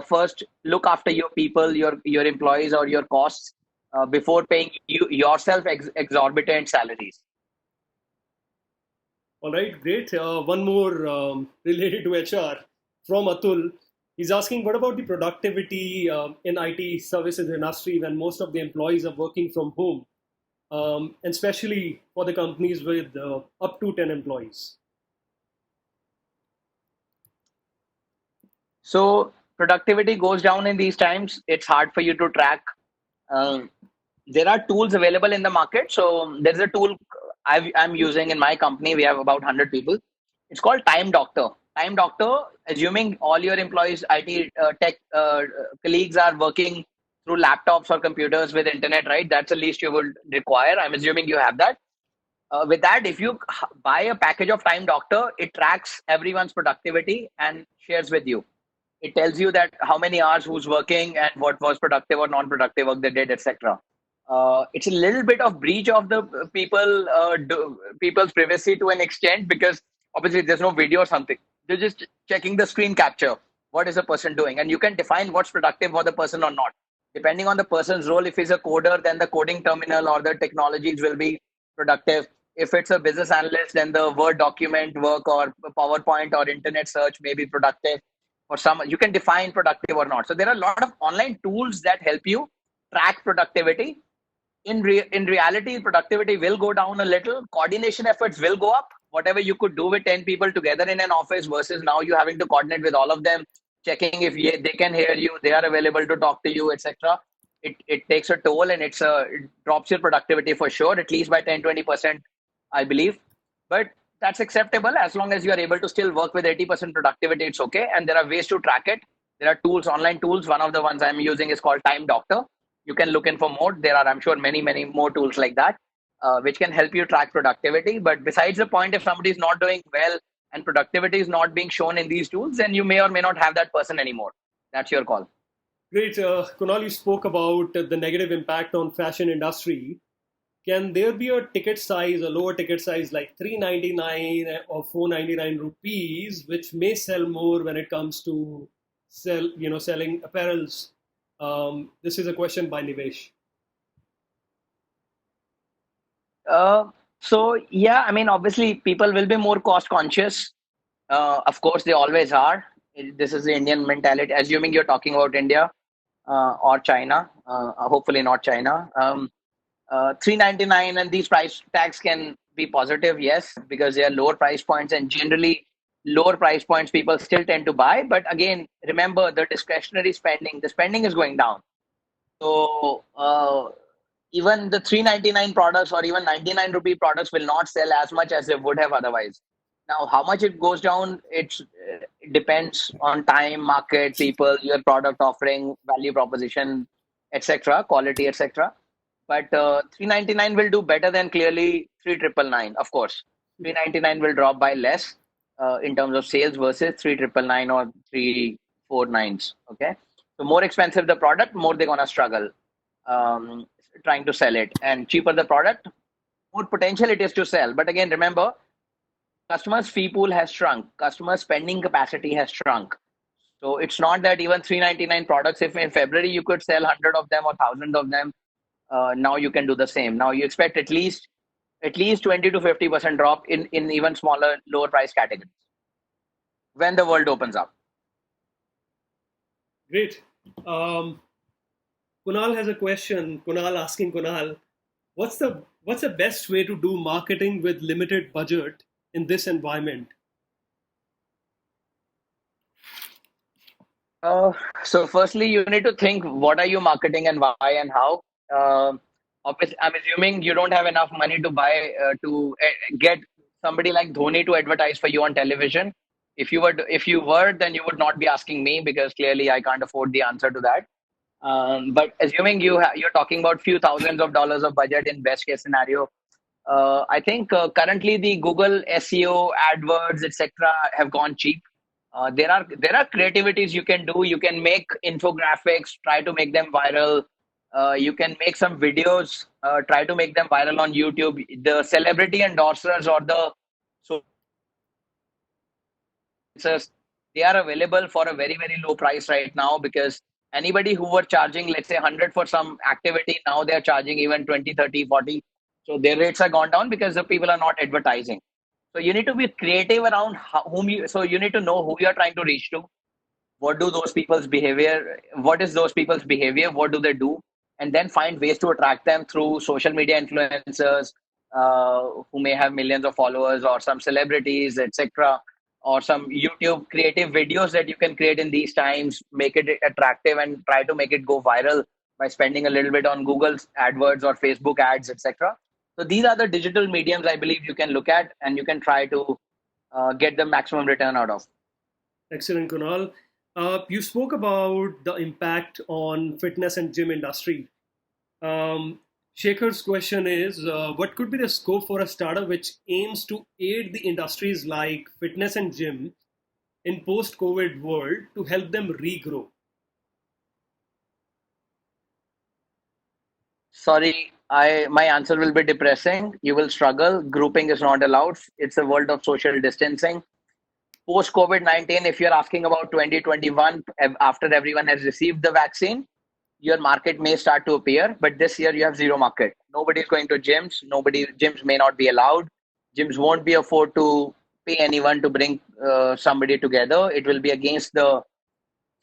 first look after your people, your employees, or your costs before paying yourself exorbitant salaries. All right, great. One more related to HR from Atul. He's asking, what about the productivity in IT services industry when most of the employees are working from home, and especially for the companies with up to 10 employees? So productivity goes down in these times. It's hard for you to track. Um, there are tools available in the market. So there's a tool I'm using in my company. We have about 100 people. It's called Time Doctor. Time Doctor, assuming all your employees, IT tech colleagues are working through laptops or computers with internet, right? That's the least you would require. I'm assuming you have that. With that, if you buy a package of Time Doctor, it tracks everyone's productivity and shares with you. It tells you that how many hours who's working and what was productive or non-productive work they did, etc. It's a little bit of breach of the people's privacy to an extent, because obviously there's no video or something. They're just checking the screen capture. What is the person doing? And you can define what's productive for the person or not. Depending on the person's role, if he's a coder, then the coding terminal or the technologies will be productive. If it's a business analyst, then the Word document work or PowerPoint or internet search may be productive. For some, you can define productive or not. So there are a lot of online tools that help you track productivity. In reality, productivity will go down a little. Coordination efforts will go up. Whatever you could do with 10 people together in an office versus now you having to coordinate with all of them, checking if they can hear you, they are available to talk to you, etc. It takes a toll, and it drops your productivity for sure, at least by 10-20%, I believe. But that's acceptable as long as you are able to still work with 80% productivity. It's okay, and there are ways to track it. There are tools, online tools. One of the ones I'm using is called Time Doctor. You can look in for more. There are, I'm sure, many more tools like that, which can help you track productivity. But besides the point, if somebody is not doing well and productivity is not being shown in these tools, then you may or may not have that person anymore. That's your call. Great. Kunal, you spoke about the negative impact on fashion industry. Can there be a ticket size, a lower ticket size like 399 or 499 rupees, which may sell more when it comes to selling apparels? This is a question by Nivesh. So yeah, I mean, obviously, people will be more cost conscious. Of course, they always are. This is the Indian mentality. Assuming you're talking about India or China, hopefully not China. 399 and these price tags can be positive, yes, because they are lower price points, and generally lower price points people still tend to buy. But again, remember the discretionary spending. The spending is going down. So even the 399 products or even 99 rupee products will not sell as much as they would have otherwise. Now, how much it goes down, it depends on time, market, people, your product offering, value proposition, etc., quality, etc. But 399 will do better than clearly 3999. Of course, 399 will drop by less in terms of sales versus 3999 or 349s. Okay, so more expensive the product, more they're gonna struggle um, trying to sell it, and cheaper the product, more potential it is to sell. But again, remember, customers' fee pool has shrunk, customer spending capacity has shrunk. So it's not that even 399 products, if in February you could sell 100 of them or 1,000 of them, now you can do the same. Now you expect at least 20 to 50% drop in even smaller, lower price categories when the world opens up. Great. Um, Kunal has a question. Kunal asking Kunal, what's the best way to do marketing with limited budget in this environment? Uh, so firstly, you need to think what are you marketing and why and how. Obviously, I'm assuming you don't have enough money to buy get somebody like Dhoni to advertise for you on television. If you were, then you would not be asking me because clearly I can't afford the answer to that. But assuming you're talking about few thousands of dollars of budget in best case scenario, I think currently the Google SEO, AdWords, etc., have gone cheap. There are creativities you can do. You can make infographics, try to make them viral. You can make some videos, try to make them viral on YouTube. The celebrity endorsers or the so influencers, they are available for a very low price right now because anybody who were charging, let's say 100 for some activity, now they're charging even 20, 30, 40. So their rates are gone down because the people are not advertising. So you need to be creative around so you need to know who you are trying to reach to. What is those people's behavior, what do they do, and then find ways to attract them through social media influencers who may have millions of followers, or some celebrities, etc., or some YouTube creative videos that you can create in these times, make it attractive and try to make it go viral by spending a little bit on Google's AdWords or Facebook ads, etc. So these are the digital mediums I believe you can look at and you can try to get the maximum return out of. Excellent, Kunal. You spoke about the impact on fitness and gym industry. Um, Shekhar's question is, what could be the scope for a startup which aims to aid the industries like fitness and gym in post-COVID world to help them regrow? Sorry, I my answer will be depressing. You will struggle. Grouping is not allowed. It's a world of social distancing. Post COVID-19, if you're asking about 2021, after everyone has received the vaccine, your market may start to appear, but this year you have zero market. Nobody's going to gyms. Gyms may not be allowed. Gyms won't be afford to pay anyone to bring somebody together. It will be against the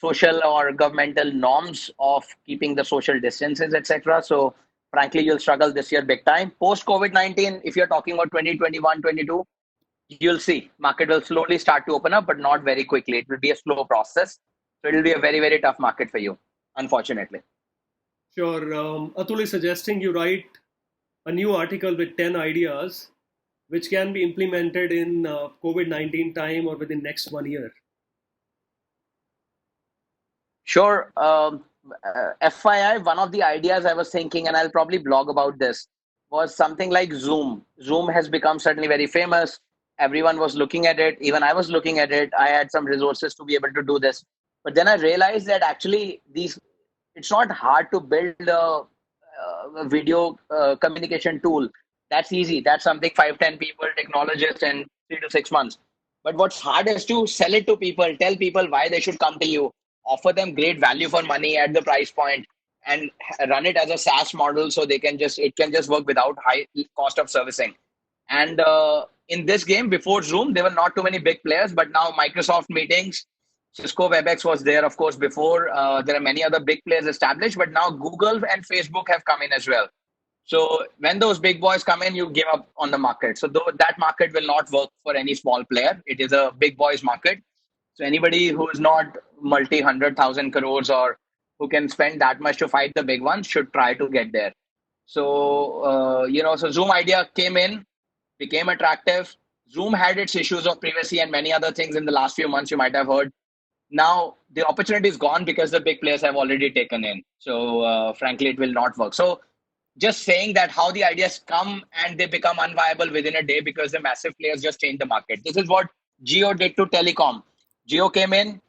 social or governmental norms of keeping the social distances, etc. So frankly, you'll struggle this year big time. Post COVID-19, if you're talking about 2021, 22, you'll see market will slowly start to open up, but not very quickly. It will be a slow process. So it'll be a very, very tough market for you, unfortunately. Sure. Atul is suggesting you write a new article with 10 ideas which can be implemented in COVID-19 time or within next 1 year. Sure. FYI, one of the ideas I was thinking, and I'll probably blog about this, was something like Zoom. Zoom has become certainly very famous. Everyone was looking at it. Even I was looking at it. I had some resources to be able to do this. But then I realized that actually it's not hard to build a video communication tool. That's easy. That's something 5, 10 people, technologists, in 3 to 6 months. But what's hard is to sell it to people, tell people why they should come to you, offer them great value for money at the price point, and run it as a SaaS model so it can just work without high cost of servicing. And in this game, before Zoom, there were not too many big players, but now Microsoft Meetings, Cisco WebEx was there, of course, before. There are many other big players established, but now Google and Facebook have come in as well. So when those big boys come in, you give up on the market. So though that market will not work for any small player, it is a big boys market. So anybody who is not multi 100,000 crores or who can spend that much to fight the big ones should try to get there. So so Zoom idea came in, became attractive. Zoom had its issues of privacy and many other things in the last few months. You might have heard. Now the opportunity is gone because the big players have already taken in. So frankly, it will not work. So just saying that how the ideas come and they become unviable within a day because the massive players just change the market. This is what Geo did to telecom. Geo came in,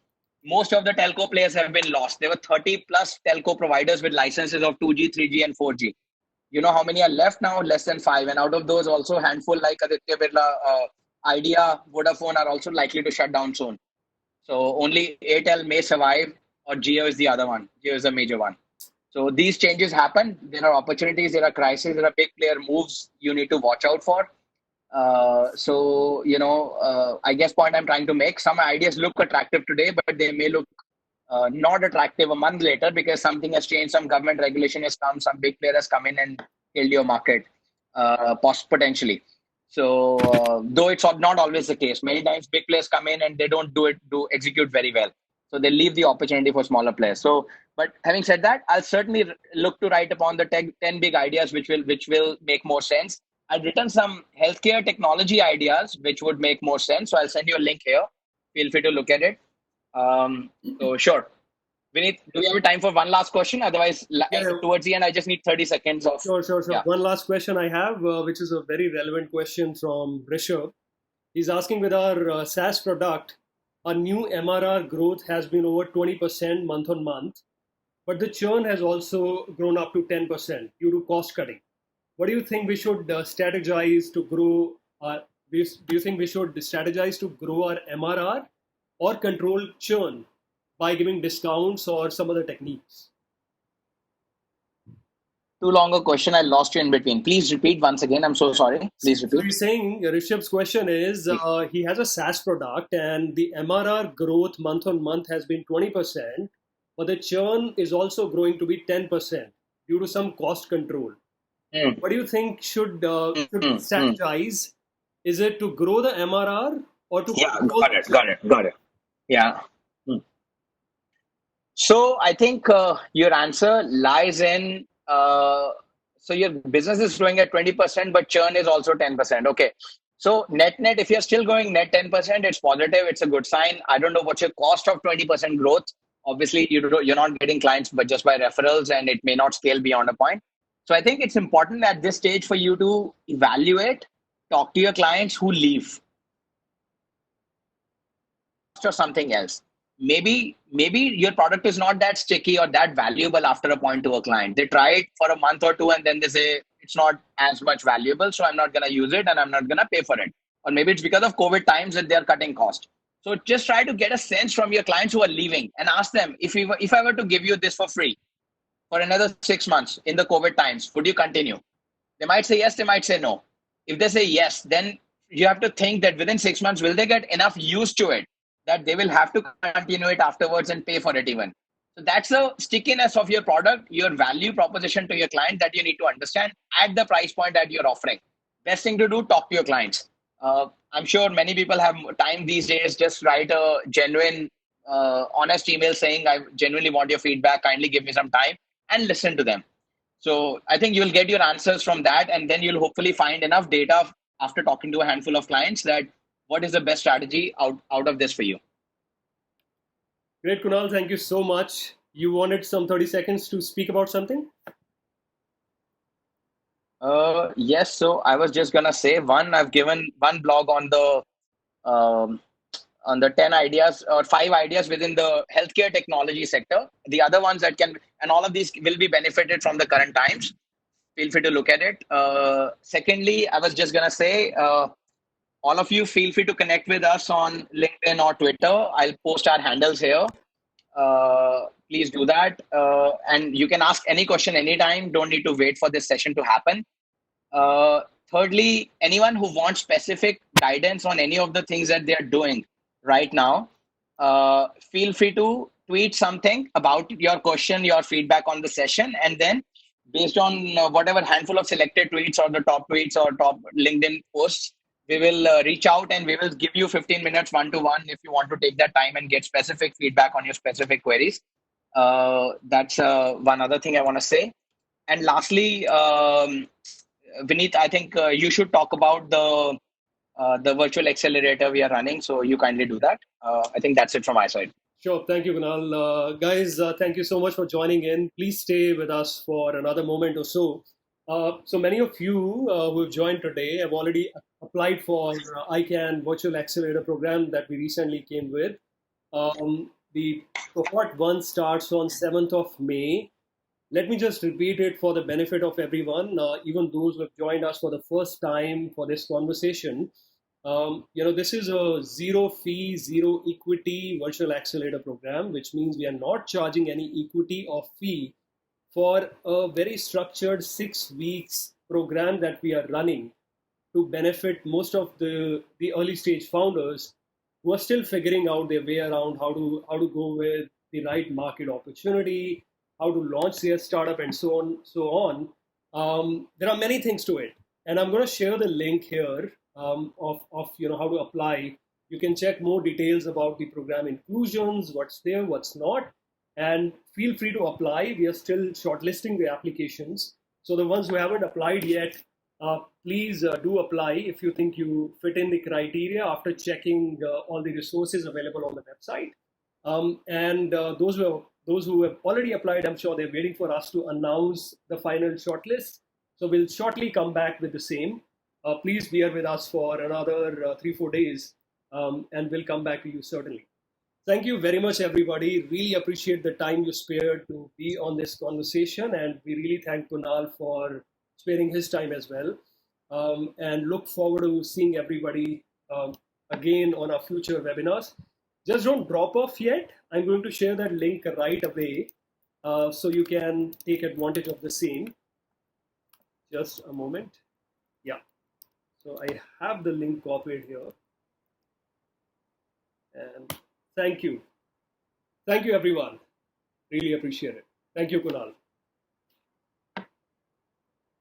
most of the telco players have been lost. There were 30 plus telco providers with licenses of 2G, 3G, and 4G. You know how many are left now? Less than five. And out of those, also handful like Aditya Birla, Idea, Vodafone are also likely to shut down soon. So only Airtel may survive, or Jio is the other one. Jio is a major one. So these changes happen. There are opportunities, there are crises, there are big player moves you need to watch out for. I guess point I'm trying to make, some ideas look attractive today, but they may look not attractive a month later because something has changed, some government regulation has come, some big player has come in and killed your market, potentially. So though it's not always the case, many times big players come in and they don't do execute very well. So they leave the opportunity for smaller players. So, but having said that, I'll certainly look to write upon the 10 big ideas which will make more sense. I've written some healthcare technology ideas which would make more sense. So I'll send you a link here. Feel free to look at it. So sure. Vineet, do we have time for one last question? Otherwise, Yeah. towards the end, I just need 30 seconds of. Sure. Yeah. One last question I have, which is a very relevant question from Rishabh. He's asking with our SaaS product, our new MRR growth has been over 20% month on month, but the churn has also grown up to 10% due to cost cutting. What do you think we should strategize to grow? Do you think we should strategize to grow our MRR or control churn by giving discounts or some other techniques? Too long a question. I lost you in between. Please repeat once again. I'm so sorry. Please So repeat. he's saying Rishabh's question is he has a SaaS product and the MRR growth month on month has been 20%, but the churn is also growing to be 10% due to some cost control. Mm, What do you think should mm, we mm, mm. strategize? Is it to grow the MRR or to Yeah, control got the it. churn? Got it. Yeah. Mm. So I think your answer lies in so your business is growing at 20%, but churn is also 10%. Okay. So net, if you're still going net 10%, it's positive. It's a good sign. I don't know what's your cost of 20% growth. Obviously, you're not getting clients, but just by referrals, and it may not scale beyond a point. So I think it's important at this stage for you to evaluate, talk to your clients who leave or something else. Maybe your product is not that sticky or that valuable after a point to a client. They try it for a month or two and then they say it's not as much valuable, so I'm not going to use it and I'm not going to pay for it. Or maybe it's because of COVID times that they're cutting cost. So just try to get a sense from your clients who are leaving and ask them, if I were to give you this for free, for another 6 months in the COVID times, would you continue? They might say yes, they might say no. If they say yes, then you have to think that within 6 months, will they get enough used to it that they will have to continue it afterwards and pay for it even? So that's the stickiness of your product, your value proposition to your client that you need to understand at the price point that you're offering. Best thing to do, talk to your clients. I'm sure many people have time these days. Just write a genuine, honest email saying, I genuinely want your feedback. Kindly give me some time and listen to them. So I think you'll get your answers from that, and then you'll hopefully find enough data after talking to a handful of clients that what is the best strategy out of this for you. Great, Kunal. Thank you so much. You wanted some 30 seconds to speak about something? Yes. So I was just gonna say I've given one blog um, on the 10 ideas or 5 ideas within the healthcare technology sector. The other ones that can, and all of these will be benefited from the current times. Feel free to look at it. Secondly, I was just gonna say, all of you feel free to connect with us on LinkedIn or Twitter. I'll post our handles here. Please do that. And you can ask any question anytime. Don't need to wait for this session to happen. Uh, Thirdly, anyone who wants specific guidance on any of the things that they're doing right now, feel free to tweet something about your question, your feedback on the session, and then based on whatever handful of selected tweets or the top tweets or top LinkedIn posts, we will reach out and we will give you 15 minutes one-to-one if you want to take that time and get specific feedback on your specific queries. That's one other thing I want to say. And lastly, Vineet, I think you should talk about the virtual accelerator we are running. So you kindly do that. I think that's it from my side. Sure. Thank you, Kunal. Guys, thank you so much for joining in. Please stay with us for another moment or so. So many of you who have joined today have already applied for ICANN Virtual Accelerator program that we recently came with. The cohort 1 starts on 7th of May. Let me just repeat it for the benefit of everyone, even those who have joined us for the first time for this conversation. This is a zero fee, zero equity virtual accelerator program, which means we are not charging any equity or fee for a very structured 6 weeks program that we are running to benefit most of the early stage founders who are still figuring out their way around how to go with the right market opportunity, how to launch their startup, and so on, so on. There are many things to it, and I'm going to share the link here of how to apply. You can check more details about the program inclusions, what's there, what's not, and feel free to apply. We are still shortlisting the applications, so the ones who haven't applied yet, please do apply if you think you fit in the criteria after checking all the resources available on the website. And those who have already applied, I'm sure they're waiting for us to announce the final shortlist. So we'll shortly come back with the same. Please bear with us for another 3-4 days, and we'll come back to you certainly. Thank you very much, everybody. Really appreciate the time you spared to be on this conversation, and we really thank Kunal for sparing his time as well. And look forward to seeing everybody again on our future webinars. Just don't drop off yet. I'm going to share that link right away so you can take advantage of the same. Just a moment. Yeah. So I have the link copied here. And thank you. Thank you, everyone. Really appreciate it. Thank you, Kunal.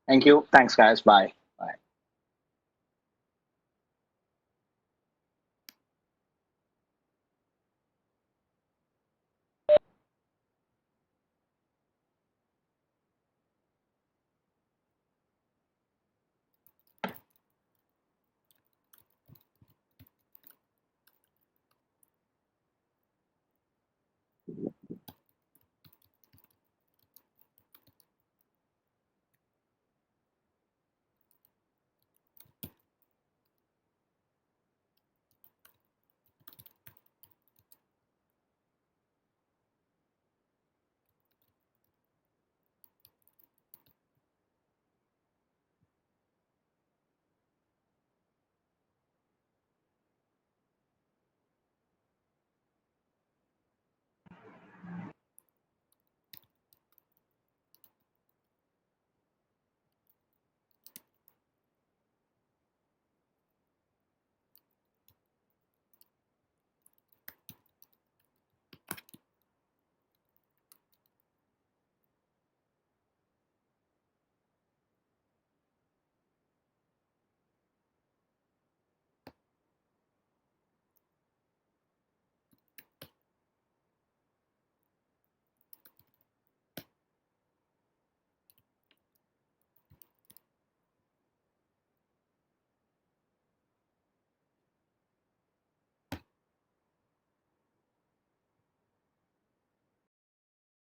Thank you. Thanks, guys. Bye.